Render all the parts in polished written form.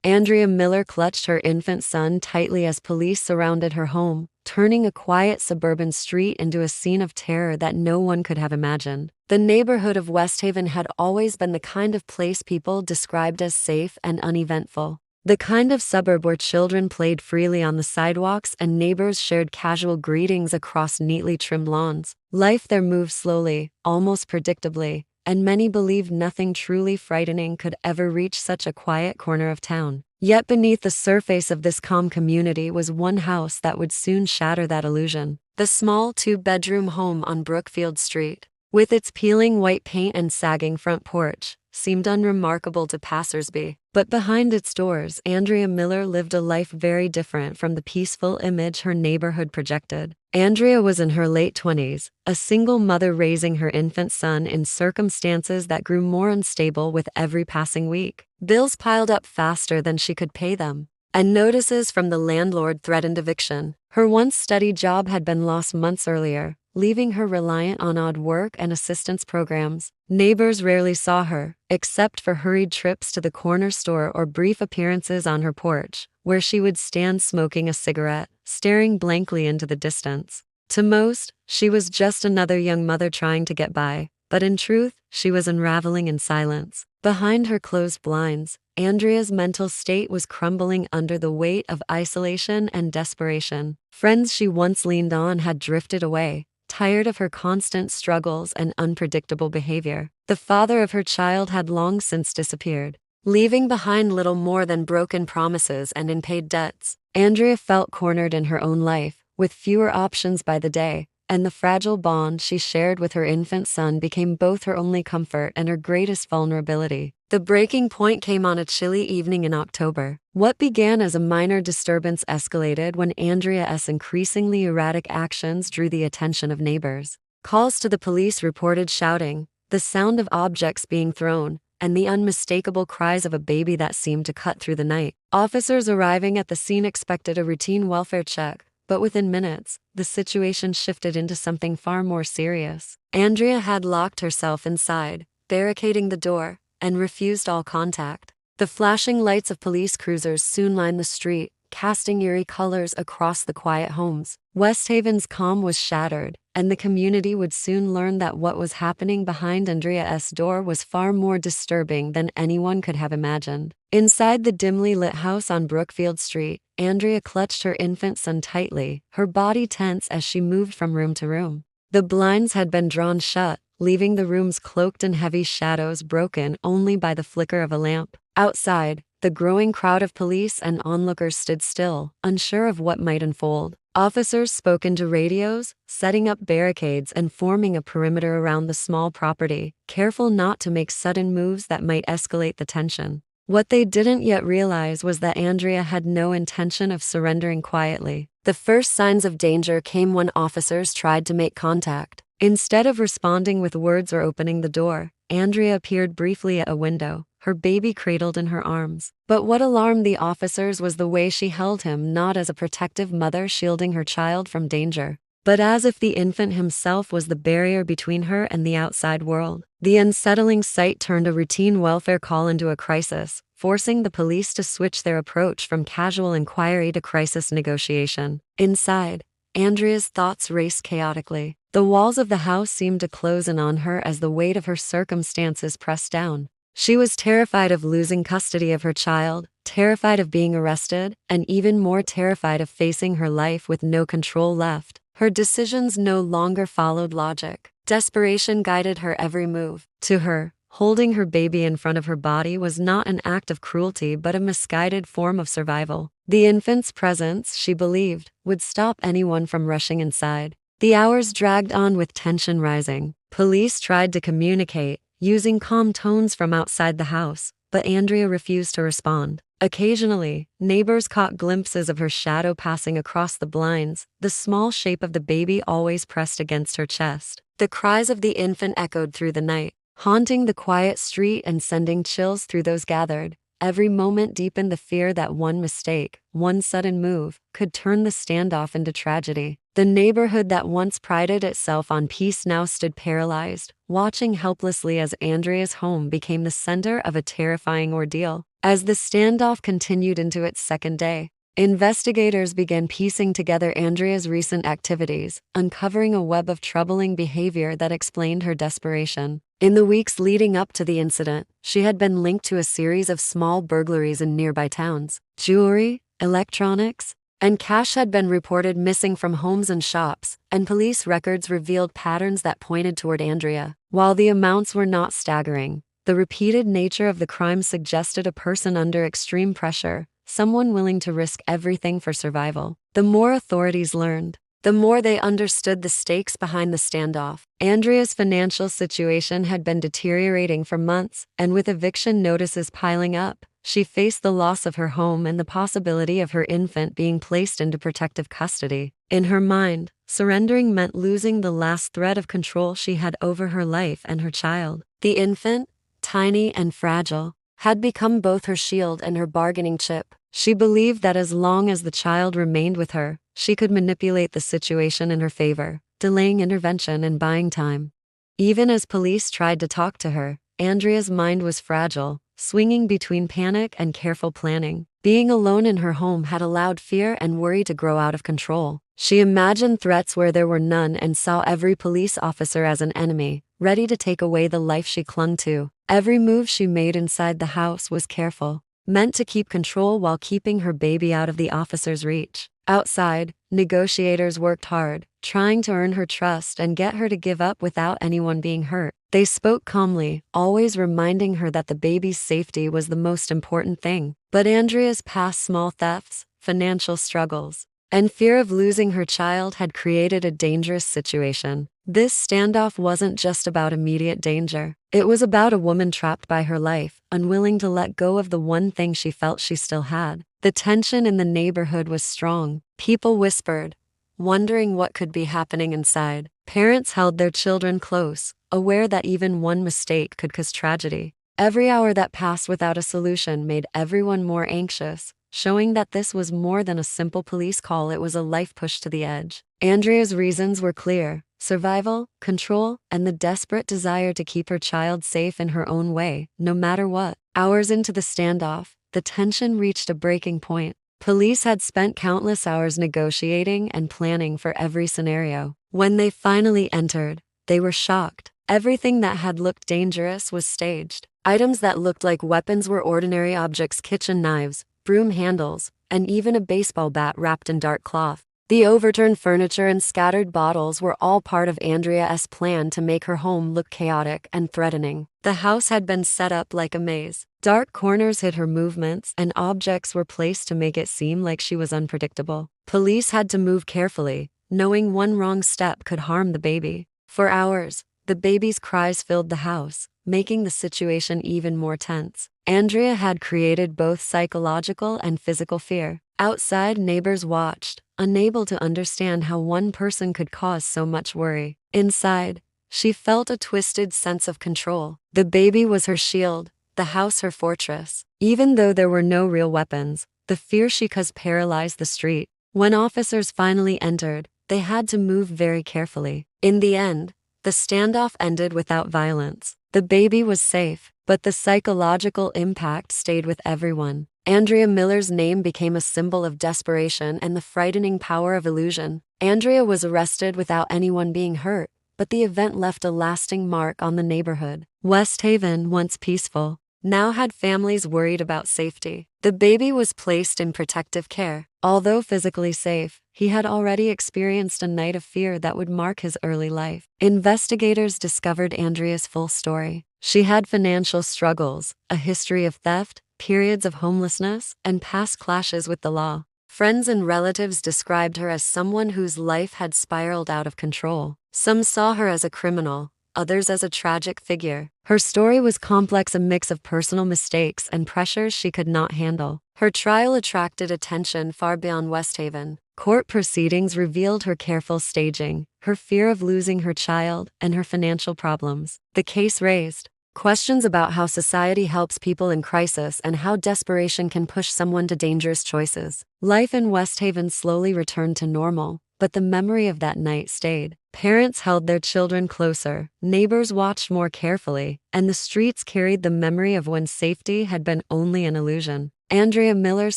Andrea Miller clutched her infant son tightly as police surrounded her home, turning a quiet suburban street into a scene of terror that no one could have imagined. The neighborhood of Westhaven had always been the kind of place people described as safe and uneventful. The kind of suburb where children played freely on the sidewalks and neighbors shared casual greetings across neatly trimmed lawns. Life there moved slowly, almost predictably, and many believed nothing truly frightening could ever reach such a quiet corner of town. Yet beneath the surface of this calm community was one house that would soon shatter that illusion. The small two-bedroom home on Brookfield Street, with its peeling white paint and sagging front porch, seemed unremarkable to passersby. But behind its doors, Andrea Miller lived a life very different from the peaceful image her neighborhood projected. Andrea was in her late 20s, a single mother raising her infant son in circumstances that grew more unstable with every passing week. Bills piled up faster than she could pay them, and notices from the landlord threatened eviction. Her once steady job had been lost months earlier, leaving her reliant on odd work and assistance programs. Neighbors rarely saw her, except for hurried trips to the corner store or brief appearances on her porch, where she would stand smoking a cigarette, staring blankly into the distance. To most, she was just another young mother trying to get by, but in truth, she was unraveling in silence. Behind her closed blinds, Andrea's mental state was crumbling under the weight of isolation and desperation. Friends she once leaned on had drifted away, tired of her constant struggles and unpredictable behavior. The father of her child had long since disappeared, leaving behind little more than broken promises and unpaid debts. Andrea felt cornered in her own life, with fewer options by the day, and the fragile bond she shared with her infant son became both her only comfort and her greatest vulnerability. The breaking point came on a chilly evening in October. What began as a minor disturbance escalated when Andrea's increasingly erratic actions drew the attention of neighbors. Calls to the police reported shouting, the sound of objects being thrown, and the unmistakable cries of a baby that seemed to cut through the night. Officers arriving at the scene expected a routine welfare check, but within minutes, the situation shifted into something far more serious. Andrea had locked herself inside, barricading the door, and refused all contact. The flashing lights of police cruisers soon lined the street, casting eerie colors across the quiet homes. Westhaven's calm was shattered, and the community would soon learn that what was happening behind Andrea's door was far more disturbing than anyone could have imagined. Inside the dimly lit house on Brookfield Street, Andrea clutched her infant son tightly, her body tense as she moved from room to room. The blinds had been drawn shut, leaving the rooms cloaked in heavy shadows broken only by the flicker of a lamp. Outside, the growing crowd of police and onlookers stood still, unsure of what might unfold. Officers spoke into radios, setting up barricades and forming a perimeter around the small property, careful not to make sudden moves that might escalate the tension. What they didn't yet realize was that Andrea had no intention of surrendering quietly. The first signs of danger came when officers tried to make contact. Instead of responding with words or opening the door, Andrea appeared briefly at a window, her baby cradled in her arms. But what alarmed the officers was the way she held him, not as a protective mother shielding her child from danger, but as if the infant himself was the barrier between her and the outside world. The unsettling sight turned a routine welfare call into a crisis, forcing the police to switch their approach from casual inquiry to crisis negotiation. Inside, Andrea's thoughts raced chaotically. The walls of the house seemed to close in on her as the weight of her circumstances pressed down. She was terrified of losing custody of her child, terrified of being arrested, and even more terrified of facing her life with no control left. Her decisions no longer followed logic. Desperation guided her every move. To her, holding her baby in front of her body was not an act of cruelty but a misguided form of survival. The infant's presence, she believed, would stop anyone from rushing inside. The hours dragged on with tension rising. Police tried to communicate, using calm tones from outside the house, but Andrea refused to respond. Occasionally, neighbors caught glimpses of her shadow passing across the blinds, the small shape of the baby always pressed against her chest. The cries of the infant echoed through the night, haunting the quiet street and sending chills through those gathered. Every moment deepened the fear that one mistake, one sudden move, could turn the standoff into tragedy. The neighborhood that once prided itself on peace now stood paralyzed, watching helplessly as Andrea's home became the center of a terrifying ordeal. As the standoff continued into its second day, investigators began piecing together Andrea's recent activities, uncovering a web of troubling behavior that explained her desperation. In the weeks leading up to the incident, she had been linked to a series of small burglaries in nearby towns. Jewelry, electronics, and cash had been reported missing from homes and shops, and police records revealed patterns that pointed toward Andrea. While the amounts were not staggering, the repeated nature of the crime suggested a person under extreme pressure, someone willing to risk everything for survival. The more authorities learned, the more they understood the stakes behind the standoff. Andrea's financial situation had been deteriorating for months, and with eviction notices piling up, she faced the loss of her home and the possibility of her infant being placed into protective custody. In her mind, surrendering meant losing the last thread of control she had over her life and her child. The infant, tiny and fragile, had become both her shield and her bargaining chip. She believed that as long as the child remained with her, she could manipulate the situation in her favor, delaying intervention and buying time. Even as police tried to talk to her, Andrea's mind was fragile, swinging between panic and careful planning. Being alone in her home had allowed fear and worry to grow out of control. She imagined threats where there were none and saw every police officer as an enemy, ready to take away the life she clung to. Every move she made inside the house was careful, meant to keep control while keeping her baby out of the officer's reach. Outside, negotiators worked hard, trying to earn her trust and get her to give up without anyone being hurt. They spoke calmly, always reminding her that the baby's safety was the most important thing. But Andrea's past small thefts, financial struggles, and fear of losing her child had created a dangerous situation. This standoff wasn't just about immediate danger. It was about a woman trapped by her life, unwilling to let go of the one thing she felt she still had. The tension in the neighborhood was strong. People whispered, wondering what could be happening inside. Parents held their children close, aware that even one mistake could cause tragedy. Every hour that passed without a solution made everyone more anxious, showing that this was more than a simple police call. It was a life pushed to the edge. Andrea's reasons were clear: survival, control, and the desperate desire to keep her child safe in her own way, no matter what. Hours into the standoff, the tension reached a breaking point. Police had spent countless hours negotiating and planning for every scenario. When they finally entered, they were shocked. Everything that had looked dangerous was staged. Items that looked like weapons were ordinary objects: kitchen knives, broom handles, and even a baseball bat wrapped in dark cloth. The overturned furniture and scattered bottles were all part of Andrea's plan to make her home look chaotic and threatening. The house had been set up like a maze. Dark corners hid her movements, and objects were placed to make it seem like she was unpredictable. Police had to move carefully, knowing one wrong step could harm the baby. For hours, the baby's cries filled the house, making the situation even more tense. Andrea had created both psychological and physical fear. Outside, neighbors watched, unable to understand how one person could cause so much worry. Inside, she felt a twisted sense of control. The baby was her shield, the house her fortress. Even though there were no real weapons, the fear she caused paralyzed the street. When officers finally entered, they had to move very carefully. In the end, the standoff ended without violence. The baby was safe, but the psychological impact stayed with everyone. Andrea Miller's name became a symbol of desperation and the frightening power of illusion. Andrea was arrested without anyone being hurt, but the event left a lasting mark on the neighborhood. Westhaven, once peaceful, now had families worried about safety. The baby was placed in protective care. Although physically safe, he had already experienced a night of fear that would mark his early life. Investigators discovered Andrea's full story. She had financial struggles, a history of theft, periods of homelessness, and past clashes with the law. Friends and relatives described her as someone whose life had spiraled out of control. Some saw her as a criminal, others as a tragic figure. Her story was complex, a mix of personal mistakes and pressures she could not handle. Her trial attracted attention far beyond Westhaven. Court proceedings revealed her careful staging, her fear of losing her child, and her financial problems. The case raised questions about how society helps people in crisis and how desperation can push someone to dangerous choices. Life in Westhaven slowly returned to normal, but the memory of that night stayed. Parents held their children closer, neighbors watched more carefully, and the streets carried the memory of when safety had been only an illusion. Andrea Miller's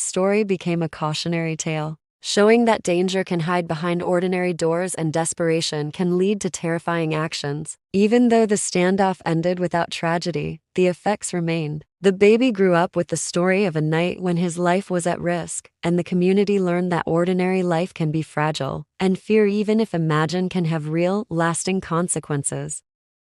story became a cautionary tale, showing that danger can hide behind ordinary doors and desperation can lead to terrifying actions. Even though the standoff ended without tragedy, the effects remained. The baby grew up with the story of a night when his life was at risk, and the community learned that ordinary life can be fragile, and fear, even if imagined, can have real, lasting consequences.